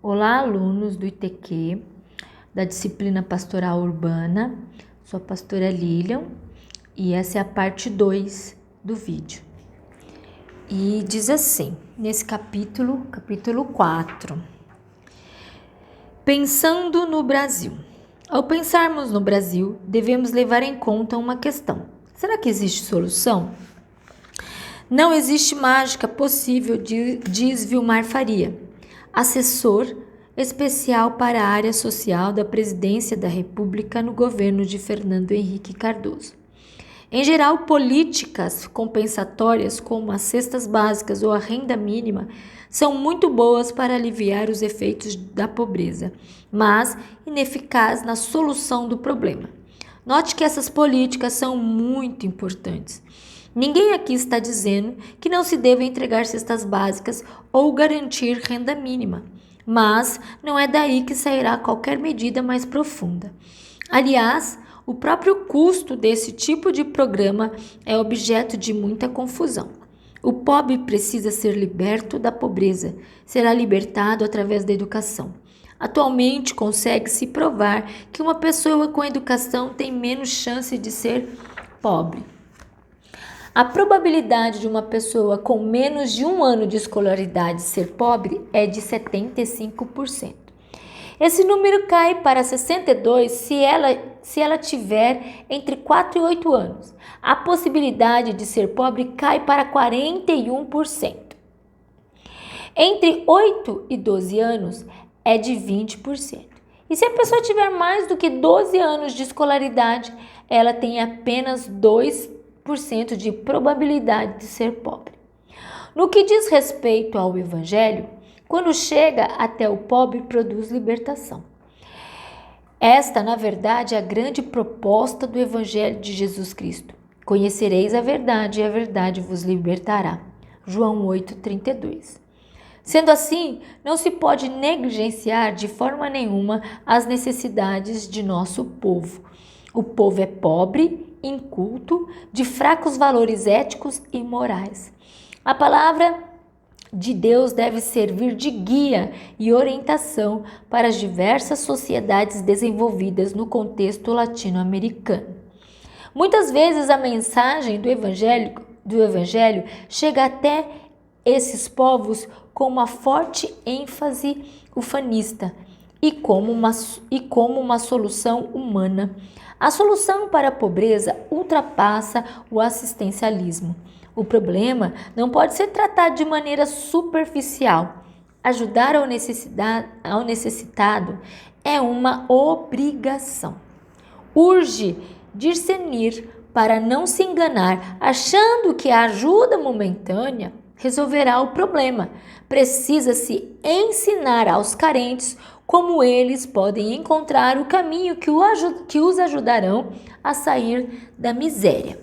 Olá, alunos do ITQ, da disciplina Pastoral Urbana. Sou a pastora Lilian e essa é a parte 2 do vídeo. E diz assim, nesse capítulo 4. Pensando no Brasil. Ao pensarmos no Brasil, devemos levar em conta uma questão. Será que existe solução? Não existe mágica possível, diz Vilmar Faria, assessor especial para a área social da Presidência da República no governo de Fernando Henrique Cardoso. Em geral, políticas compensatórias como as cestas básicas ou a renda mínima são muito boas para aliviar os efeitos da pobreza, mas ineficazes na solução do problema. Note que essas políticas são muito importantes. Ninguém aqui está dizendo que não se deve entregar cestas básicas ou garantir renda mínima, mas não é daí que sairá qualquer medida mais profunda. Aliás, o próprio custo desse tipo de programa é objeto de muita confusão. O pobre precisa ser liberto da pobreza, será libertado através da educação. Atualmente, consegue-se provar que uma pessoa com educação tem menos chance de ser pobre. A probabilidade de uma pessoa com menos de 1 ano de escolaridade ser pobre é de 75%. Esse número cai para 62% se ela tiver entre 4 e 8 anos. A possibilidade de ser pobre cai para 41%. Entre 8 e 12 anos é de 20%. E se a pessoa tiver mais do que 12 anos de escolaridade, ela tem apenas 2% de probabilidade de ser pobre. No que diz respeito ao Evangelho, quando chega até o pobre, produz libertação. Esta, na verdade, é a grande proposta do Evangelho de Jesus Cristo. Conhecereis a verdade e a verdade vos libertará. João 8,32. Sendo assim, não se pode negligenciar de forma nenhuma as necessidades de nosso povo. O povo é pobre, inculto, de fracos valores éticos e morais. A palavra de Deus deve servir de guia e orientação para as diversas sociedades desenvolvidas no contexto latino-americano. Muitas vezes a mensagem do Evangelho chega até esses povos com uma forte ênfase ufanista e como uma solução humana. A solução para a pobreza ultrapassa o assistencialismo. O problema não pode ser tratado de maneira superficial. Ajudar ao necessitado é uma obrigação. Urge discernir para não se enganar, achando que a ajuda momentânea resolverá o problema. Precisa-se ensinar aos carentes como eles podem encontrar o caminho que os ajudarão a sair da miséria.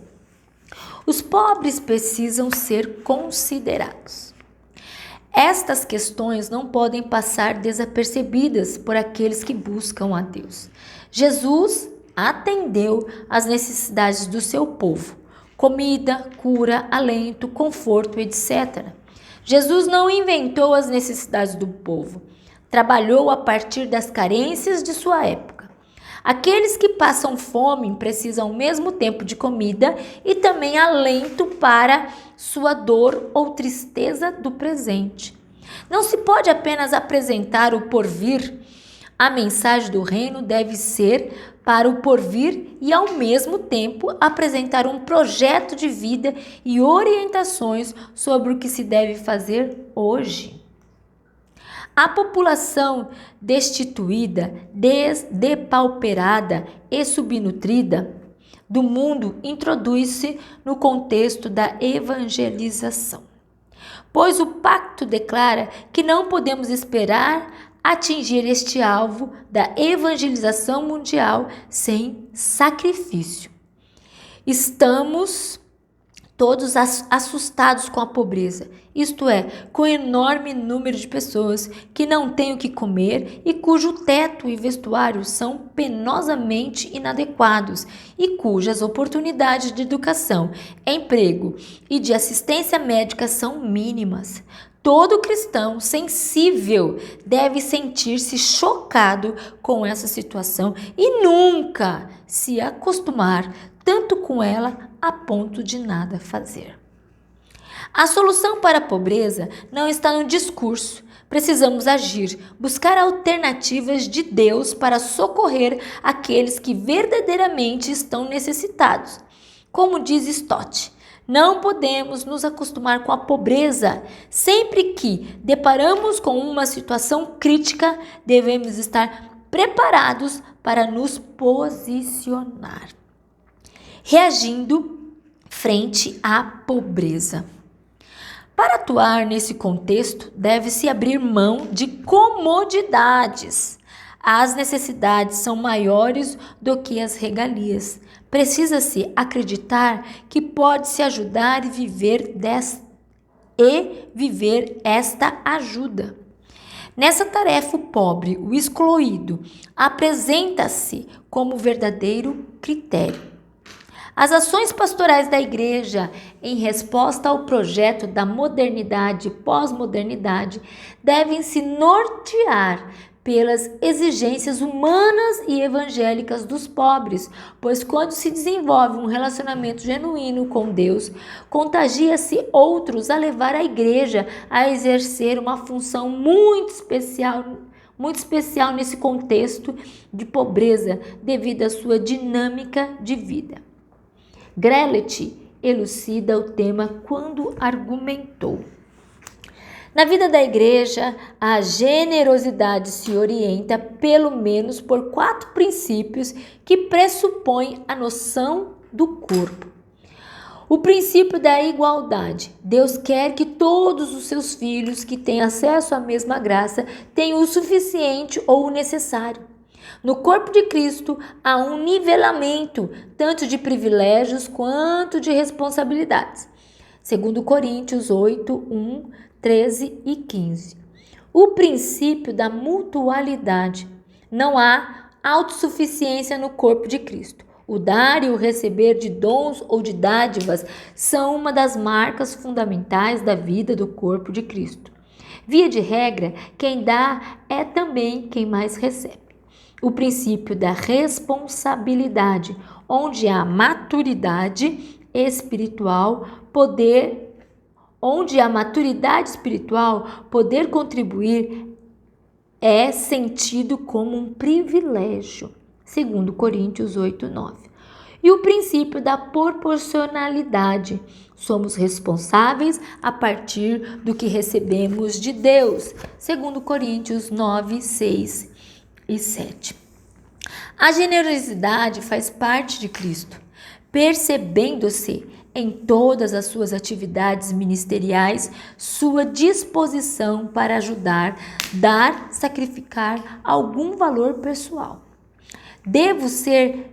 Os pobres precisam ser considerados. Estas questões não podem passar desapercebidas por aqueles que buscam a Deus. Jesus atendeu às necessidades do seu povo: comida, cura, alento, conforto, etc. Jesus não inventou as necessidades do povo. Trabalhou a partir das carências de sua época. Aqueles que passam fome precisam ao mesmo tempo de comida e também alento para sua dor ou tristeza do presente. Não se pode apenas apresentar o porvir. A mensagem do reino deve ser para o porvir e, ao mesmo tempo, apresentar um projeto de vida e orientações sobre o que se deve fazer hoje. A população destituída, depauperada e subnutrida do mundo introduz-se no contexto da evangelização, pois o pacto declara que não podemos esperar atingir este alvo da evangelização mundial sem sacrifício. Estamos todos assustados com a pobreza, isto é, com o enorme número de pessoas que não têm o que comer e cujo teto e vestuário são penosamente inadequados e cujas oportunidades de educação, emprego e de assistência médica são mínimas. Todo cristão sensível deve sentir-se chocado com essa situação e nunca se acostumar tanto com ela a ponto de nada fazer. A solução para a pobreza não está no discurso. Precisamos agir, buscar alternativas de Deus para socorrer aqueles que verdadeiramente estão necessitados. Como diz Stott, não podemos nos acostumar com a pobreza. Sempre que deparamos com uma situação crítica, devemos estar preparados para nos posicionar, reagindo frente à pobreza. Para atuar nesse contexto, deve-se abrir mão de comodidades. As necessidades são maiores do que as regalias. Precisa-se acreditar que pode-se ajudar e viver esta ajuda. Nessa tarefa, o pobre, o excluído, apresenta-se como verdadeiro critério. As ações pastorais da Igreja, em resposta ao projeto da modernidade e pós-modernidade, devem se nortear pelas exigências humanas e evangélicas dos pobres, pois quando se desenvolve um relacionamento genuíno com Deus, contagia-se outros a levar a Igreja a exercer uma função muito especial nesse contexto de pobreza, devido à sua dinâmica de vida. Grelet elucida o tema quando argumentou: na vida da igreja, a generosidade se orienta pelo menos por 4 princípios que pressupõem a noção do corpo. O princípio da igualdade. Deus quer que todos os seus filhos que têm acesso à mesma graça tenham o suficiente ou o necessário. No corpo de Cristo há um nivelamento, tanto de privilégios quanto de responsabilidades. Segundo Coríntios 8, 1, 13 e 15. O princípio da mutualidade. Não há autossuficiência no corpo de Cristo. O dar e o receber de dons ou de dádivas são uma das marcas fundamentais da vida do corpo de Cristo. Via de regra, quem dá é também quem mais recebe. O princípio da responsabilidade, onde há maturidade espiritual, poder contribuir é sentido como um privilégio. Segundo Coríntios 8, 9. E o princípio da proporcionalidade. Somos responsáveis a partir do que recebemos de Deus. Segundo Coríntios 9, 6 e 7. A generosidade faz parte de Cristo, percebendo-se em todas as suas atividades ministeriais, sua disposição para ajudar, dar, sacrificar algum valor pessoal. Devo ser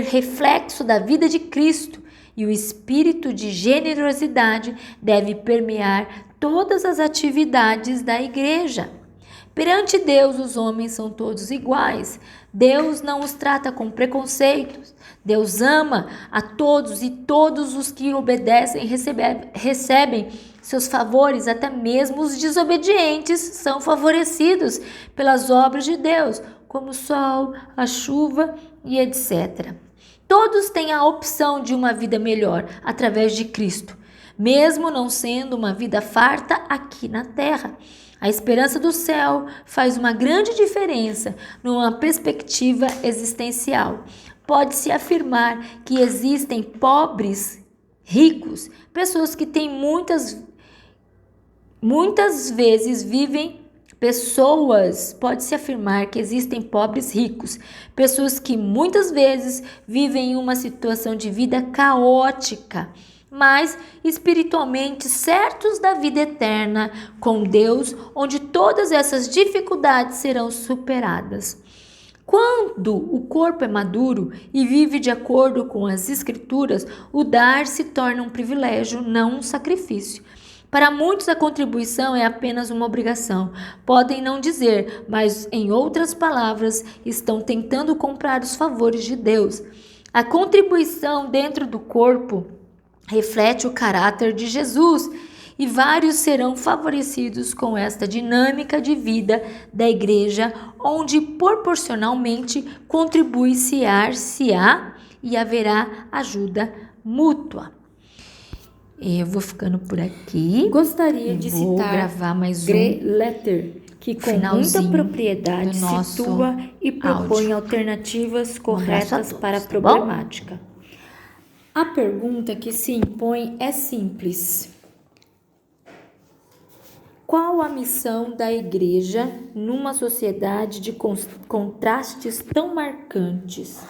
reflexo da vida de Cristo e o espírito de generosidade deve permear todas as atividades da igreja. Perante Deus, os homens são todos iguais. Deus não os trata com preconceitos. Deus ama a todos e todos os que obedecem recebem seus favores, até mesmo os desobedientes são favorecidos pelas obras de Deus, como o sol, a chuva e etc. Todos têm a opção de uma vida melhor através de Cristo, mesmo não sendo uma vida farta aqui na terra. A esperança do céu faz uma grande diferença numa perspectiva existencial. Pode-se afirmar que existem pobres ricos, pessoas que têm muitas vezes vivem. Pode-se afirmar que existem pobres ricos, pessoas que muitas vezes vivem em uma situação de vida caótica, mas espiritualmente certos da vida eterna com Deus, onde todas essas dificuldades serão superadas. Quando o corpo é maduro e vive de acordo com as Escrituras, o dar se torna um privilégio, não um sacrifício. Para muitos, a contribuição é apenas uma obrigação. Podem não dizer, mas em outras palavras, estão tentando comprar os favores de Deus. A contribuição dentro do corpo reflete o caráter de Jesus e vários serão favorecidos com esta dinâmica de vida da igreja, onde proporcionalmente contribui-se-á e haverá ajuda mútua. Eu vou ficando por aqui. Gostaria de Vou citar gravar mais Grey-Letter, que com muita finalzinho propriedade do nosso situa e propõe áudio. alternativas abraço a corretas todos, para a tá bom? problemática. A pergunta que se impõe é simples. Qual a missão da igreja numa sociedade de contrastes tão marcantes?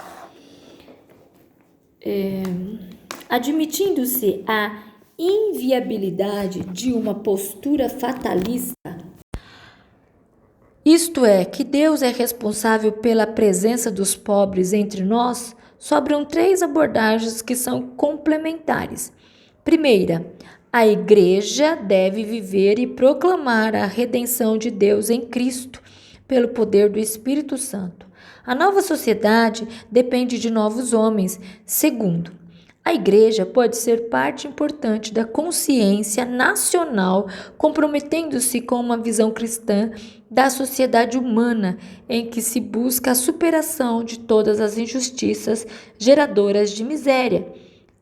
Admitindo-se a inviabilidade de uma postura fatalista, Isto é, que Deus é responsável pela presença dos pobres entre nós, sobram 3 abordagens que são complementares. Primeira, a igreja deve viver e proclamar a redenção de Deus em Cristo, pelo poder do Espírito Santo. A nova sociedade depende de novos homens. Segundo, a igreja pode ser parte importante da consciência nacional, comprometendo-se com uma visão cristã da sociedade humana, em que se busca a superação de todas as injustiças geradoras de miséria.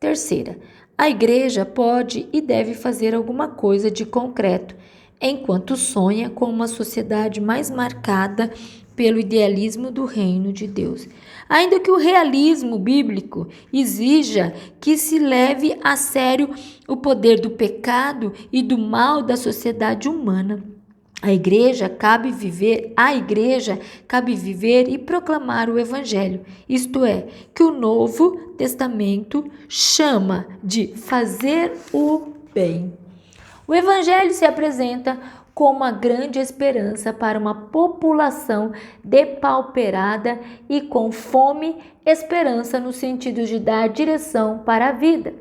Terceira, a igreja pode e deve fazer alguma coisa de concreto, enquanto sonha com uma sociedade mais marcada pelo idealismo do reino de Deus. Ainda que o realismo bíblico exija que se leve a sério o poder do pecado e do mal da sociedade humana, a igreja cabe viver e proclamar o evangelho, isto é, que o Novo Testamento chama de fazer o bem. O evangelho se apresenta como a grande esperança para uma população depauperada e com fome, esperança no sentido de dar direção para a vida.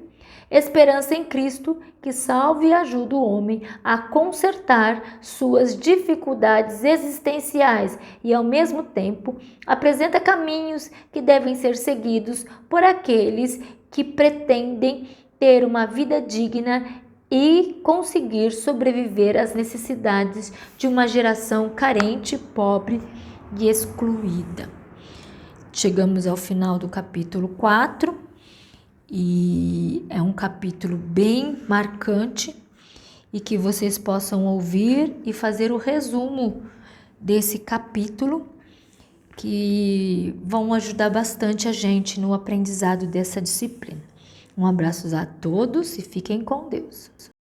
Esperança em Cristo que salva e ajuda o homem a consertar suas dificuldades existenciais e, ao mesmo tempo, apresenta caminhos que devem ser seguidos por aqueles que pretendem ter uma vida digna e conseguir sobreviver às necessidades de uma geração carente, pobre e excluída. Chegamos ao final do capítulo 4 e é um capítulo bem marcante e que vocês possam ouvir e fazer o resumo desse capítulo, que vão ajudar bastante a gente no aprendizado dessa disciplina. Um abraço a todos e fiquem com Deus.